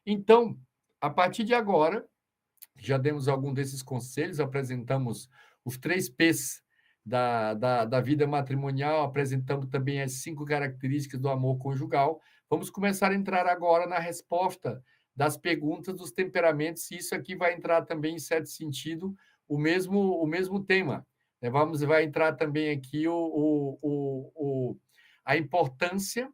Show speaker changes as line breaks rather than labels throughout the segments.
Então, a partir de agora, já demos algum desses conselhos, apresentamos os 3 P's da vida matrimonial, apresentamos também as 5 características do amor conjugal. Vamos começar a entrar agora na resposta das perguntas dos temperamentos, e isso aqui vai entrar também, em certo sentido, o mesmo tema, né? Vai entrar também aqui a importância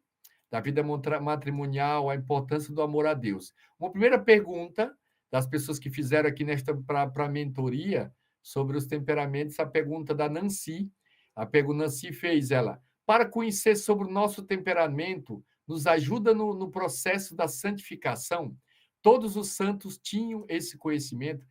da vida matrimonial, a importância do amor a Deus. Uma primeira pergunta das pessoas que fizeram aqui nesta para a mentoria sobre os temperamentos, a pergunta da Nancy. A pergunta Nancy fez ela: para conhecer sobre o nosso temperamento, nos ajuda no processo da santificação? Todos os santos tinham esse conhecimento?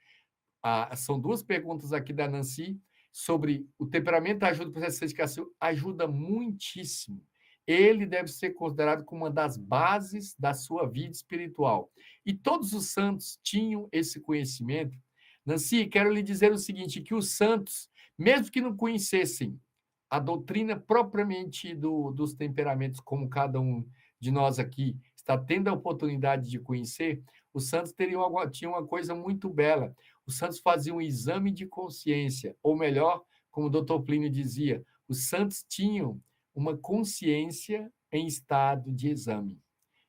São duas perguntas aqui da Nancy sobre o temperamento ajuda o processo de santificação. Ajuda muitíssimo. Ele deve ser considerado como uma das bases da sua vida espiritual. E todos os santos tinham esse conhecimento. Nancy, quero lhe dizer o seguinte, que os santos, mesmo que não conhecessem a doutrina propriamente dos temperamentos, como cada um de nós aqui está tendo a oportunidade de conhecer, os santos tinham uma coisa muito bela. Os santos faziam um exame de consciência, ou melhor, como o doutor Plínio dizia, os santos tinham uma consciência em estado de exame,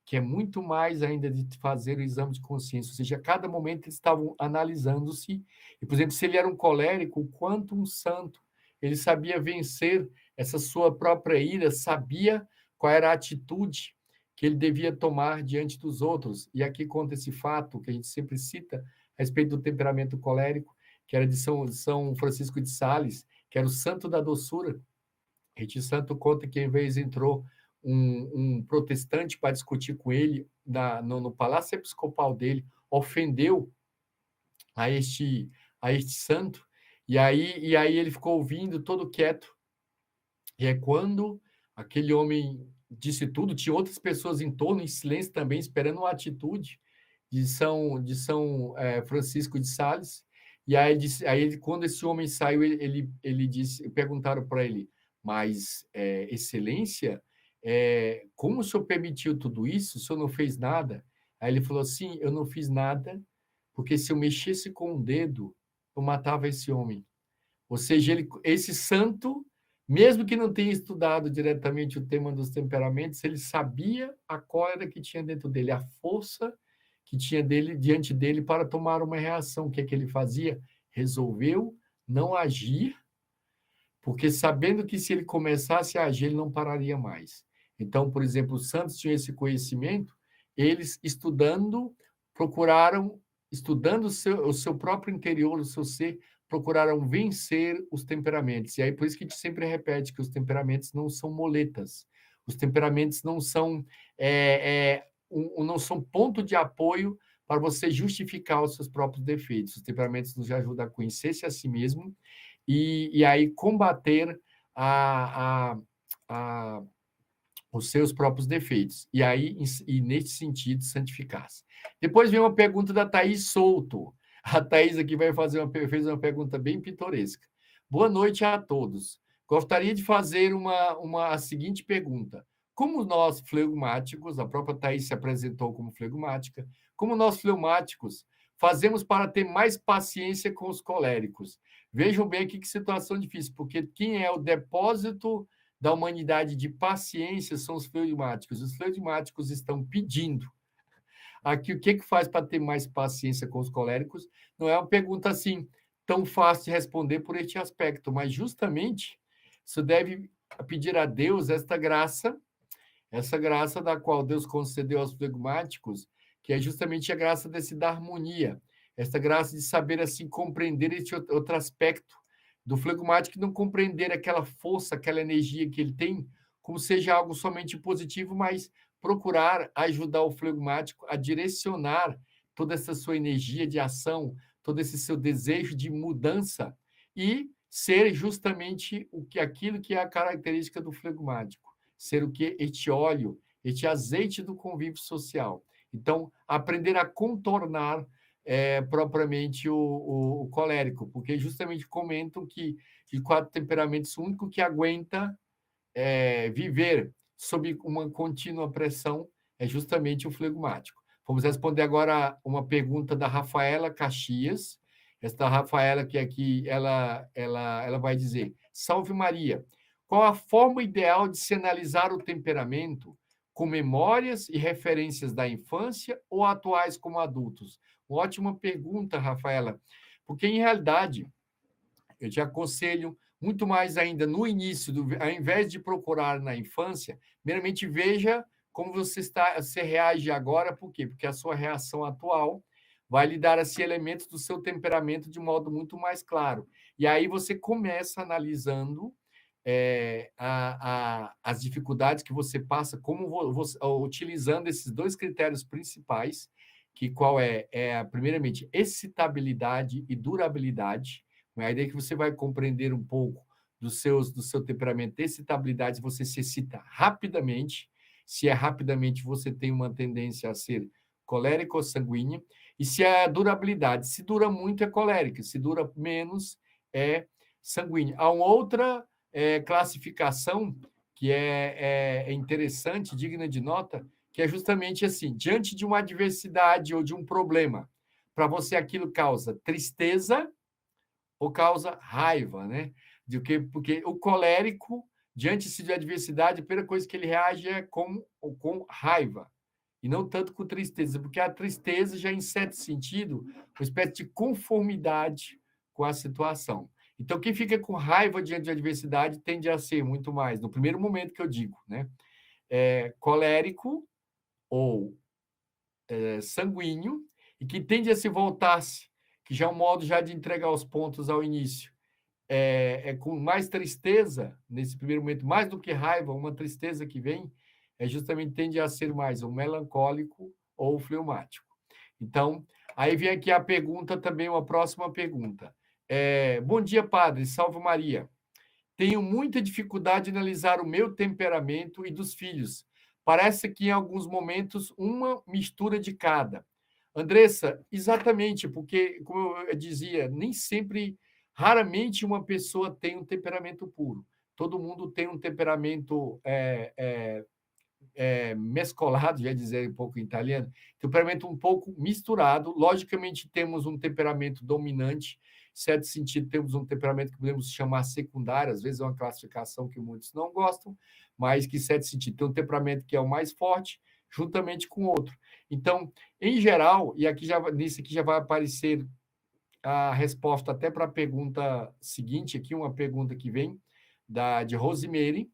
que é muito mais ainda de fazer o exame de consciência, ou seja, a cada momento eles estavam analisando-se, e, por exemplo, se ele era um colérico, o quanto um santo, ele sabia vencer essa sua própria ira, sabia qual era a atitude que ele devia tomar diante dos outros. E aqui conta esse fato que a gente sempre cita a respeito do temperamento colérico, que era de São Francisco de Sales, que era o santo da doçura. Este santo conta que, em vez entrou um protestante para discutir com ele no palácio episcopal dele, ofendeu a este santo, e aí ele ficou ouvindo todo quieto. E é quando aquele homem disse tudo, tinha outras pessoas em torno, em silêncio também, esperando uma atitude de São Francisco de Sales. E aí, quando esse homem saiu, ele disse, perguntaram para ele, mas, excelência, como o senhor permitiu tudo isso? O senhor não fez nada? Aí ele falou assim, eu não fiz nada, porque se eu mexesse com o dedo, eu matava esse homem. Ou seja, esse santo, mesmo que não tenha estudado diretamente o tema dos temperamentos, ele sabia a cólera que tinha dentro dele, a força que tinha diante dele para tomar uma reação. O que é que ele fazia? Resolveu não agir, porque sabendo que se ele começasse a agir, ele não pararia mais. Então, por exemplo, os santos tinham esse conhecimento, eles estudando o seu próprio interior, o seu ser, procuraram vencer os temperamentos. E aí, por isso que a gente sempre repete que os temperamentos não são moletas. Os temperamentos não são ponto de apoio para você justificar os seus próprios defeitos. Os temperamentos nos ajudam a conhecer-se a si mesmo e aí combater a, a, a, os seus próprios defeitos. E aí, nesse sentido, santificar-se. Depois vem uma pergunta da Thaís Souto. A Thaís aqui fez uma pergunta bem pitoresca. Boa noite a todos. Gostaria de fazer a seguinte pergunta. Como nós, fleumáticos, a própria Thaís se apresentou como fleumática, como nós, fleumáticos, fazemos para ter mais paciência com os coléricos? Vejam bem aqui que situação difícil, porque quem é o depósito da humanidade de paciência são os fleumáticos. Os fleumáticos estão pedindo. Aqui, o que faz para ter mais paciência com os coléricos? Não é uma pergunta assim tão fácil de responder por este aspecto, mas justamente isso deve pedir a Deus essa graça da qual Deus concedeu aos fleumáticos, que é justamente a graça da harmonia, essa graça de saber assim compreender esse outro aspecto do fleumático, não compreender aquela força, aquela energia que ele tem, como seja algo somente positivo, mas procurar ajudar o fleumático a direcionar toda essa sua energia de ação, todo esse seu desejo de mudança e ser justamente aquilo que é a característica do fleumático, ser o que? Este óleo, este azeite do convívio social. Então, aprender a contornar propriamente o colérico, porque justamente comentam que de 4 temperamentos, o único que aguenta viver sob uma contínua pressão é justamente o fleumático. Vamos responder agora uma pergunta da Rafaela Caxias. Esta Rafaela que aqui ela vai dizer: Salve Maria. Qual a forma ideal de se analisar o temperamento? Com memórias e referências da infância ou atuais como adultos? Ótima pergunta, Rafaela, porque em realidade eu te aconselho muito mais ainda no início, ao invés de procurar na infância, meramente veja como você reage agora, por quê? Porque a sua reação atual vai lhe dar assim, elementos do seu temperamento de modo muito mais claro. E aí você começa analisando as dificuldades que você passa, utilizando esses dois critérios principais, que qual primeiramente, excitabilidade e durabilidade. A ideia é que você vai compreender um pouco do seu temperamento, excitabilidade, você se excita rapidamente. Se é rapidamente, você tem uma tendência a ser colérica ou sanguínea. E se é durabilidade, se dura muito, é colérica, se dura menos, é sanguínea. Há uma outra classificação que é interessante, digna de nota, que é justamente assim: diante de uma adversidade ou de um problema, para você aquilo causa tristeza ou causa raiva, né? Porque o colérico, diante de adversidade, a primeira coisa que ele reage é com raiva, e não tanto com tristeza, porque a tristeza já, em certo sentido, uma espécie de conformidade com a situação. Então, quem fica com raiva diante de adversidade tende a ser muito mais, no primeiro momento que eu digo, né? Colérico ou sanguíneo, e que tende a se voltar-se, que já é um modo já de entregar os pontos ao início, com mais tristeza, nesse primeiro momento, mais do que raiva, uma tristeza que vem, justamente tende a ser mais um melancólico ou fleumático. Então, aí vem aqui a pergunta também, uma próxima pergunta. Bom dia, padre, salve Maria. Tenho muita dificuldade em analisar o meu temperamento e dos filhos. Parece que em alguns momentos uma mistura de cada. Andressa, exatamente, porque, como eu dizia, nem sempre, raramente uma pessoa tem um temperamento puro. Todo mundo tem um temperamento mescolado, já dizer um pouco em italiano, temperamento um pouco misturado. Logicamente, temos um temperamento dominante, em certo sentido, temos um temperamento que podemos chamar secundário, às vezes é uma classificação que muitos não gostam, mas que, em certo sentido, tem um temperamento que é o mais forte, juntamente com outro. Então, em geral, e nisso aqui já vai aparecer a resposta até para a pergunta seguinte, aqui uma pergunta que vem de Rosemary.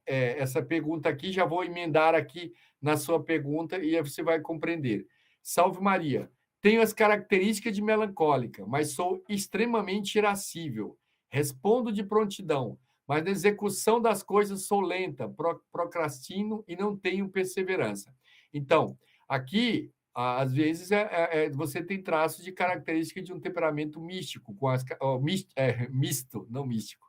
Essa pergunta aqui, já vou emendar aqui na sua pergunta e aí você vai compreender. Salve Maria, tenho as características de melancólica, mas sou extremamente irascível. Respondo de prontidão, mas na execução das coisas sou lenta, procrastino e não tenho perseverança. Então, aqui, às vezes, você tem traços de característica de um temperamento místico, misto, não místico.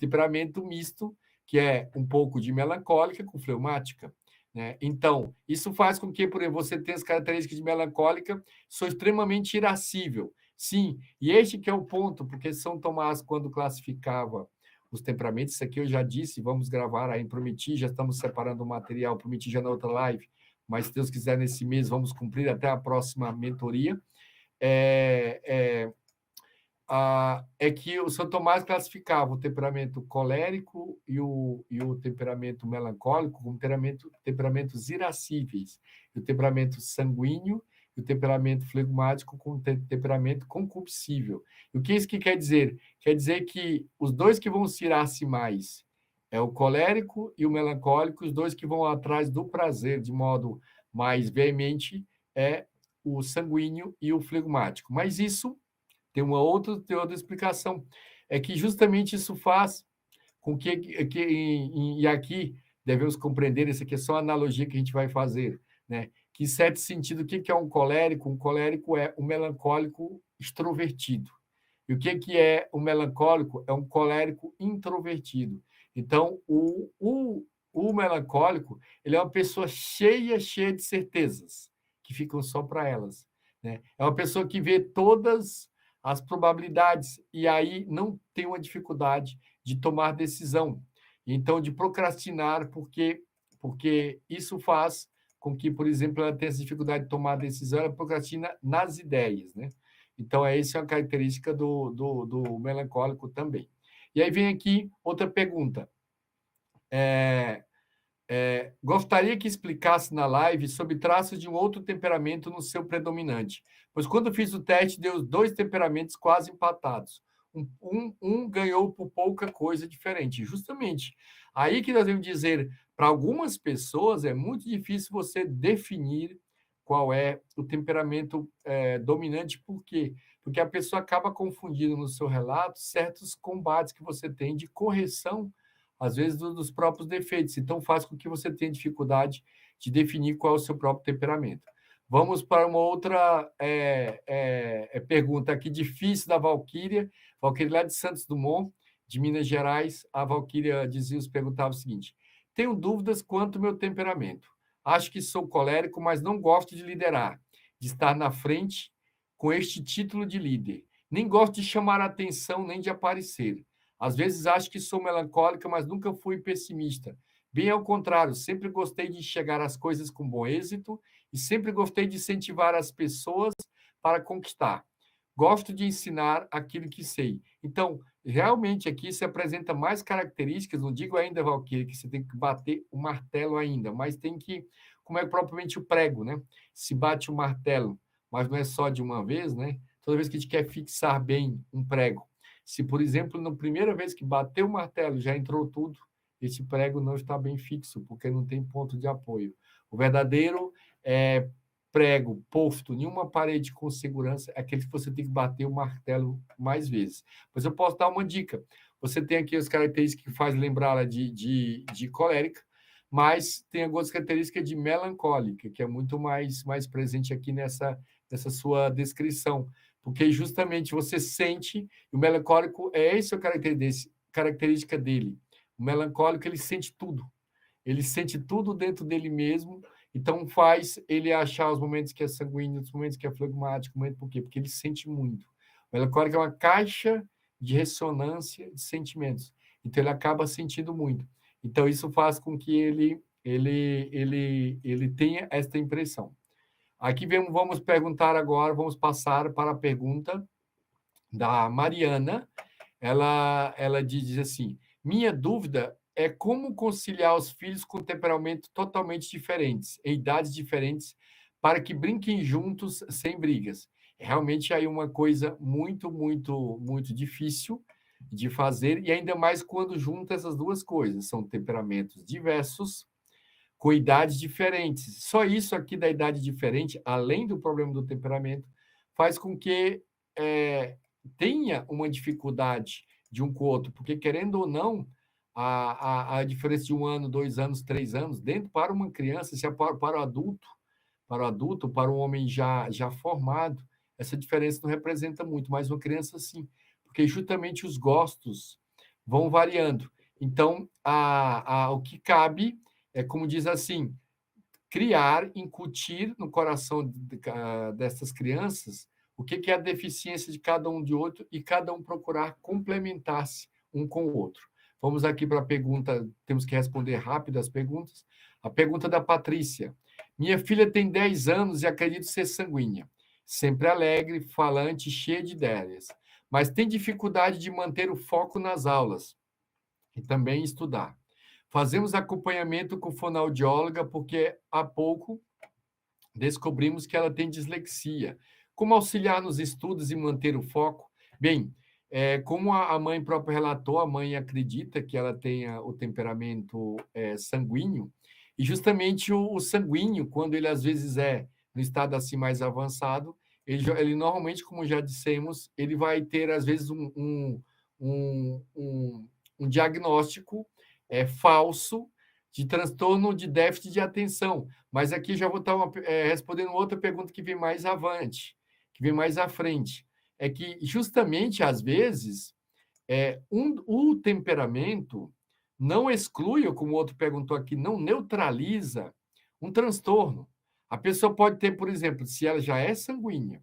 Temperamento misto, que é um pouco de melancólica com fleumática. Né? Então, isso faz com que, por exemplo, você tenha as características de melancólica, sou extremamente irascível. Sim, e este que é o ponto, porque São Tomás, quando classificava os temperamentos, isso aqui eu já disse, vamos gravar aí, prometi, já estamos separando o material, prometi já na outra live, mas se Deus quiser, nesse mês, vamos cumprir até a próxima mentoria. É que o São Tomás classificava o temperamento colérico e o temperamento melancólico como temperamentos irascíveis, e o temperamento sanguíneo e o temperamento flegmático como temperamento concupiscível. E o que isso que quer dizer? Quer dizer que os dois que vão se irar-se mais é o colérico e o melancólico, os dois que vão atrás do prazer de modo mais veemente é o sanguíneo e o flegmático. Mas isso tem outra explicação. É que justamente isso faz com e aqui devemos compreender, isso aqui é só uma analogia que a gente vai fazer, né? Que, em certo sentido, o que é um colérico? Um colérico é um melancólico extrovertido. E o que é um melancólico? É um colérico introvertido. Então, o melancólico, ele é uma pessoa cheia de certezas, que ficam só para elas. Né? É uma pessoa que vê todas as probabilidades e aí não tem uma dificuldade de tomar decisão. Então, de procrastinar, porque isso faz com que, por exemplo, ela tenha essa dificuldade de tomar decisão, ela procrastina nas ideias, né? Então, essa é uma característica do melancólico também. E aí vem aqui outra pergunta. Gostaria que explicasse na live sobre traços de um outro temperamento no seu predominante, pois quando fiz o teste, deu 2 temperamentos quase empatados. Um ganhou por pouca coisa diferente. Justamente, aí que nós devemos dizer, para algumas pessoas é muito difícil você definir qual é o temperamento dominante. Por quê? Porque a pessoa acaba confundindo no seu relato certos combates que você tem de correção, às vezes, dos próprios defeitos. Então, faz com que você tenha dificuldade de definir qual é o seu próprio temperamento. Vamos para uma outra pergunta aqui, difícil, da Valquíria. Valquíria lá de Santos Dumont, de Minas Gerais. A Valquíria perguntava o seguinte: tenho dúvidas quanto ao meu temperamento. Acho que sou colérico, mas não gosto de liderar, de estar na frente com este título de líder. Nem gosto de chamar a atenção, nem de aparecer. Às vezes acho que sou melancólica, mas nunca fui pessimista. Bem ao contrário, sempre gostei de enxergar as coisas com bom êxito e sempre gostei de incentivar as pessoas para conquistar. Gosto de ensinar aquilo que sei. Então, realmente aqui se apresenta mais características, não digo ainda, Valquíria, que você tem que bater o martelo ainda, mas tem que, como é propriamente o prego, né? Se bate o martelo, mas não é só de uma vez, né? Toda vez que a gente quer fixar bem um prego. Se, por exemplo, na primeira vez que bateu o martelo já entrou tudo, esse prego não está bem fixo, porque não tem ponto de apoio. O verdadeiro prego posto em uma parede com segurança é aquele que você tem que bater o martelo mais vezes. Mas eu posso dar uma dica. Você tem aqui as características que faz lembrá-la de colérica, mas tem algumas características de melancólica, que é muito mais presente aqui nessa sua descrição, porque justamente você sente, o melancólico essa a característica dele. O melancólico, ele sente tudo dentro dele mesmo, então faz ele achar os momentos que é sanguíneo, os momentos que é flegmático, por quê? Porque ele sente muito. O melancólico é uma caixa de ressonância de sentimentos, então ele acaba sentindo muito. Então isso faz com que ele tenha esta impressão. Aqui vamos perguntar agora, vamos passar para a pergunta da Mariana. Ela diz assim: minha dúvida é como conciliar os filhos com temperamento totalmente diferentes, em idades diferentes, para que brinquem juntos sem brigas. Realmente aí uma coisa muito, muito, muito difícil de fazer, e ainda mais quando junta essas duas coisas. São temperamentos diversos, com idades diferentes. Só isso aqui da idade diferente, além do problema do temperamento, faz com que tenha uma dificuldade de um com o outro, porque, querendo ou não, a diferença de 1 ano, 2 anos, 3 anos, dentro para uma criança, se é para o adulto, para um homem já formado, essa diferença não representa muito, mas uma criança sim, porque justamente os gostos vão variando. Então, o que cabe é, como diz assim, criar, incutir no coração dessas crianças o que é a deficiência de cada um de outro e cada um procurar complementar-se um com o outro. Vamos aqui para a pergunta, temos que responder rápido as perguntas. A pergunta da Patrícia. Minha filha tem 10 anos e acredito ser sanguínea. Sempre alegre, falante, cheia de ideias, mas tem dificuldade de manter o foco nas aulas e também estudar. Fazemos acompanhamento com fonoaudióloga porque há pouco descobrimos que ela tem dislexia. Como auxiliar nos estudos e manter o foco? Bem, como a mãe própria relatou, a mãe acredita que ela tenha o temperamento sanguíneo, e justamente o sanguíneo, quando ele às vezes é no estado assim mais avançado, ele normalmente, como já dissemos, ele vai ter às vezes um diagnóstico falso de transtorno de déficit de atenção. Mas aqui já vou estar respondendo outra pergunta que vem mais avante, que vem mais à frente. É que, justamente, às vezes, o temperamento não exclui, ou como o outro perguntou aqui, não neutraliza um transtorno. A pessoa pode ter, por exemplo, se ela já é sanguínea,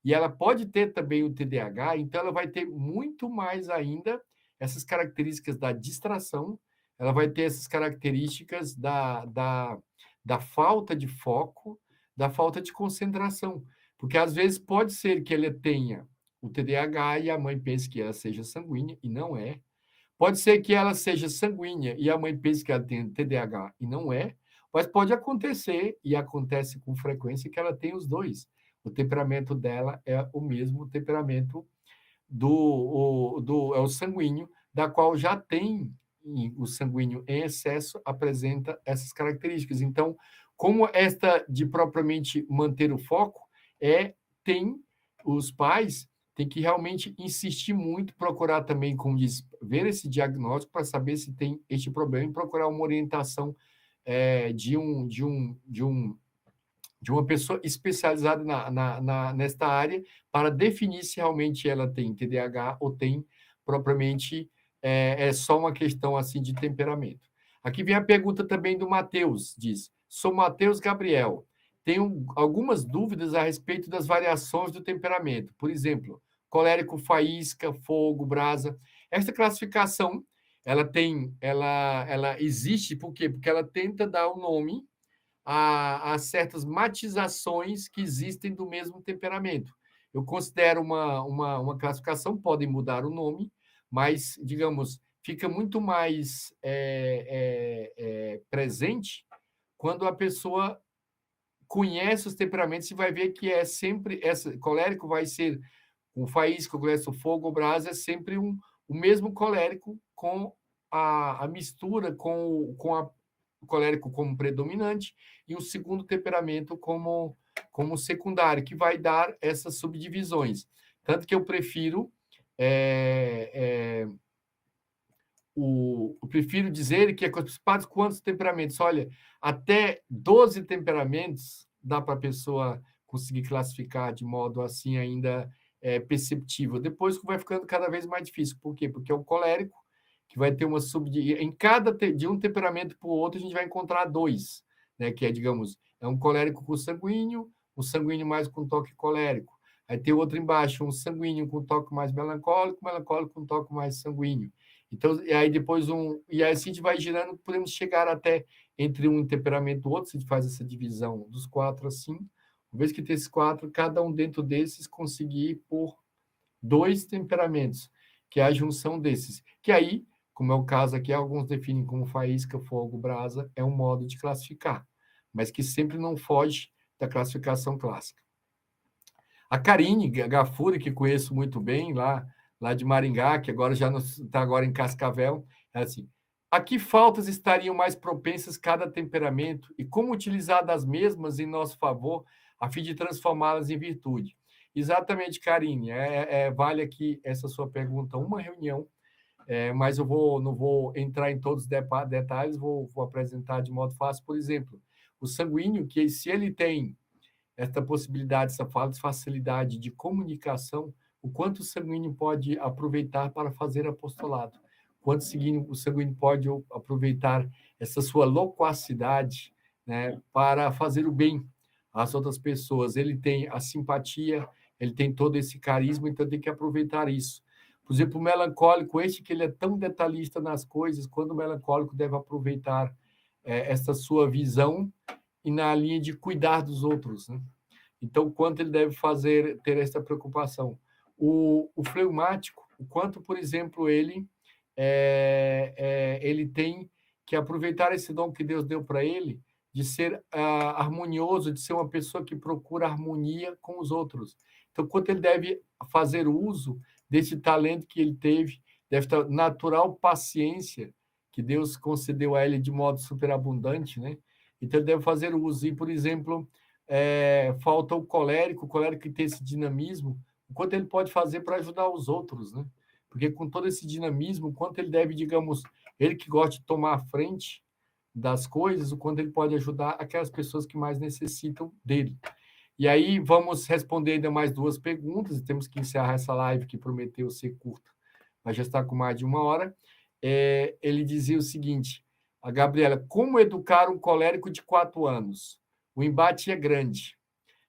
e ela pode ter também o TDAH, então ela vai ter muito mais ainda essas características da distração, ela vai ter essas características da da falta de foco, da falta de concentração. Porque às vezes pode ser que ele tenha o TDAH e a mãe pense que ela seja sanguínea, e não é. Pode ser que ela seja sanguínea e a mãe pense que ela tem TDAH, e não é. Mas pode acontecer, e acontece com frequência, que ela tem os dois. O temperamento dela é o mesmo temperamento é o sanguíneo, da qual já tem o sanguíneo em excesso, apresenta essas características. Então, como esta de propriamente manter o foco, tem os pais têm que realmente insistir muito, procurar também, como diz, ver esse diagnóstico para saber se tem este problema e procurar uma orientação de uma pessoa especializada nesta área para definir se realmente ela tem TDAH ou tem propriamente só uma questão assim de temperamento. Aqui vem a pergunta também do Matheus, diz: sou Matheus Gabriel, tenho algumas dúvidas a respeito das variações do temperamento, por exemplo, colérico, faísca, fogo, brasa. Esta classificação ela existe por quê? Porque ela tenta dar um nome a certas matizações que existem do mesmo temperamento. Eu considero uma classificação, podem mudar o nome, mas, digamos, fica muito mais presente quando a pessoa conhece os temperamentos e vai ver que é sempre colérico vai ser o faísca, o colérico, o fogo, o brasa é sempre o mesmo colérico com a mistura com o colérico como predominante e o segundo temperamento como secundário, que vai dar essas subdivisões. Tanto que eu prefiro eu prefiro dizer que é com os principais quantos temperamentos. Olha, até 12 temperamentos dá para a pessoa conseguir classificar de modo assim ainda perceptível. Depois vai ficando cada vez mais difícil. Por quê? Porque é o colérico que vai ter uma subdivisão. Em cada de um temperamento para o outro, a gente vai encontrar dois, né? Que é, digamos, é um colérico com sanguíneo, um sanguíneo mais com toque colérico. Aí tem outro embaixo, um sanguíneo com toque mais melancólico, melancólico com toque mais sanguíneo. Então, e aí depois e aí assim a gente vai girando, podemos chegar até entre um temperamento e o outro, se a gente faz essa divisão dos 4 assim, uma vez que tem esses 4, cada um dentro desses conseguir por 2 temperamentos, que é a junção desses. Que aí, como é o caso aqui, alguns definem como faísca, fogo, brasa, é um modo de classificar, mas que sempre não foge da classificação clássica. A Karine Gafuri, que conheço muito bem, lá de Maringá, que agora já está agora em Cascavel, é assim: a que faltas estariam mais propensas cada temperamento e como utilizar das mesmas em nosso favor a fim de transformá-las em virtude? Exatamente, Karine. Vale aqui essa sua pergunta uma reunião, mas eu não vou entrar em todos os detalhes, vou apresentar de modo fácil. Por exemplo, o sanguíneo, que se ele tem esta possibilidade, essa facilidade de comunicação, o quanto o sanguíneo pode aproveitar para fazer apostolado, quanto o sanguíneo pode aproveitar essa sua loquacidade, né, para fazer o bem às outras pessoas. Ele tem a simpatia, ele tem todo esse carisma, então tem que aproveitar isso. Por exemplo, o melancólico, que ele é tão detalhista nas coisas, quando o melancólico deve aproveitar essa sua visão e na linha de cuidar dos outros, né? Então, quanto ele deve ter essa preocupação? O fleumático, o quanto, por exemplo, ele tem que aproveitar esse dom que Deus deu para ele de ser harmonioso, de ser uma pessoa que procura harmonia com os outros. Então, quanto ele deve fazer uso desse talento que ele teve, deve ter natural paciência que Deus concedeu a ele de modo superabundante, né? Então, ele deve fazer uso. E, por exemplo, falta o colérico que tem esse dinamismo, o quanto ele pode fazer para ajudar os outros, né? Porque com todo esse dinamismo, o quanto ele deve, digamos, ele que gosta de tomar a frente das coisas, o quanto ele pode ajudar aquelas pessoas que mais necessitam dele. E aí vamos responder ainda mais 2 perguntas, e temos que encerrar essa live que prometeu ser curta, mas já está com mais de 1 hora. Ele dizia o seguinte: a Gabriela, como educar um colérico de 4 anos? O embate é grande.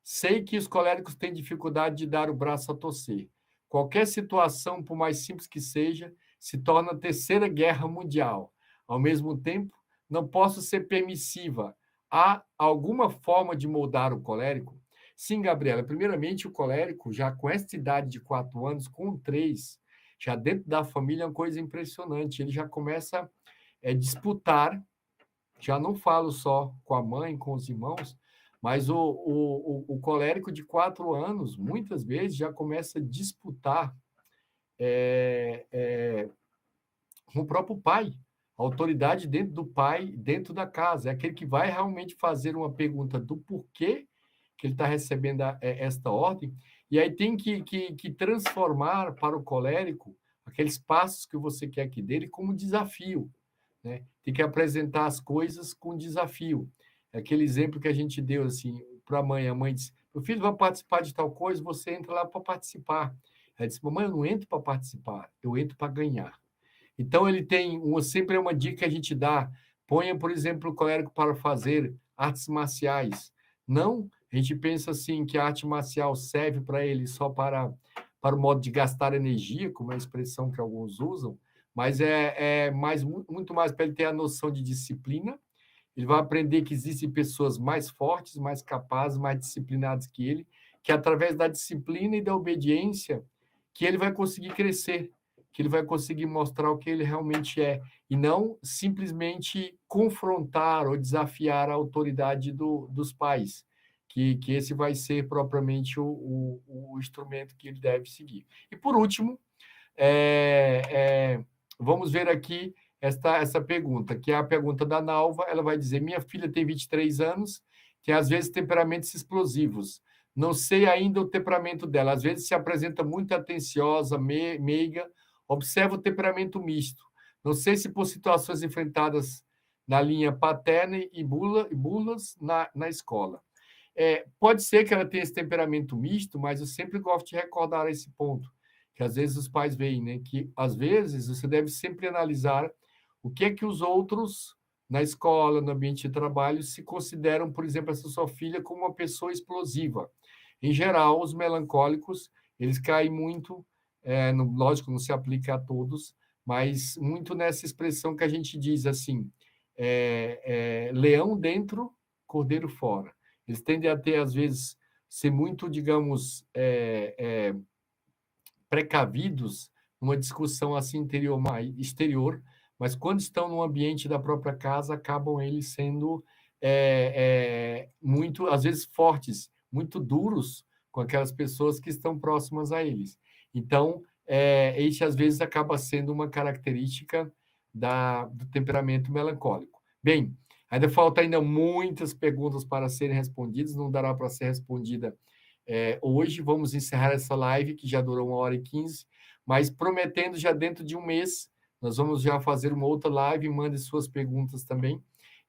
Sei que os coléricos têm dificuldade de dar o braço a torcer. Qualquer situação, por mais simples que seja, se torna a terceira guerra mundial. Ao mesmo tempo, não posso ser permissiva há alguma forma de moldar o colérico? Sim, Gabriela. Primeiramente, o colérico, já com essa idade de 4 anos, com 3, já dentro da família, é uma coisa impressionante. Ele já começa a disputar, já não falo só com a mãe, com os irmãos, mas o colérico de 4 anos, muitas vezes, já começa a disputar com o próprio pai. A autoridade dentro do pai, dentro da casa. É aquele que vai realmente fazer uma pergunta do porquê que ele está recebendo esta ordem, e aí tem que transformar para o colérico aqueles passos que você quer que dele como desafio. Né? Tem que apresentar as coisas com desafio. É aquele exemplo que a gente deu assim para a mãe disse: meu filho vai participar de tal coisa, você entra lá para participar. Ela disse: mamãe, eu não entro para participar, eu entro para ganhar. Então, ele tem sempre é uma dica que a gente dá. Ponha, por exemplo, o colérico para fazer artes marciais. Não, a gente pensa assim que a arte marcial serve para ele só para o modo de gastar energia, como é a expressão que alguns usam, mas é muito mais para ele ter a noção de disciplina. Ele vai aprender que existem pessoas mais fortes, mais capazes, mais disciplinadas que ele, que através da disciplina e da obediência que ele vai conseguir crescer, que ele vai conseguir mostrar o que ele realmente é, e não simplesmente confrontar ou desafiar a autoridade dos pais, que esse vai ser propriamente o instrumento que ele deve seguir. E, por último, vamos ver aqui essa pergunta, que é a pergunta da Nalva. Ela vai dizer: minha filha tem 23 anos, tem às vezes temperamentos explosivos. Não sei ainda o temperamento dela. Às vezes se apresenta muito atenciosa, meiga. Observa o temperamento misto. Não sei se por situações enfrentadas na linha paterna e bulas na escola. Pode ser que ela tenha esse temperamento misto, mas eu sempre gosto de recordar esse ponto, que às vezes os pais veem, né? Que às vezes você deve sempre analisar o que é que os outros na escola, no ambiente de trabalho, se consideram, por exemplo, essa sua filha como uma pessoa explosiva. Em geral, os melancólicos, eles caem muito, lógico, não se aplica a todos, mas muito nessa expressão que a gente diz assim, leão dentro, cordeiro fora. Eles tendem a ter, às vezes, ser muito, digamos, precavidos numa discussão assim exterior, mas quando estão no ambiente da própria casa, acabam eles sendo muito, às vezes, fortes, muito duros com aquelas pessoas que estão próximas a eles. Então, este, às vezes, acaba sendo uma característica do temperamento melancólico. Bem, ainda falta ainda muitas perguntas para serem respondidas, não dará para ser respondida hoje. Vamos encerrar essa live, que já durou 1h15, mas prometendo já dentro de um mês, nós vamos já fazer uma outra live. Mande suas perguntas também.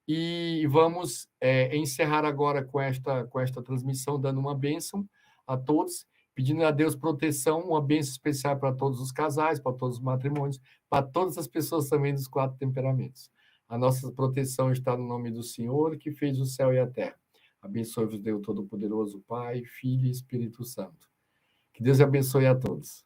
E vamos encerrar agora com esta transmissão, dando uma bênção a todos, pedindo a Deus proteção, uma bênção especial para todos os casais, para todos os matrimônios, para todas as pessoas também dos 4 temperamentos. A nossa proteção está no nome do Senhor, que fez o céu e a terra. Abençoe-vos, Deus Todo-Poderoso, Pai, Filho e Espírito Santo. Que Deus abençoe a todos.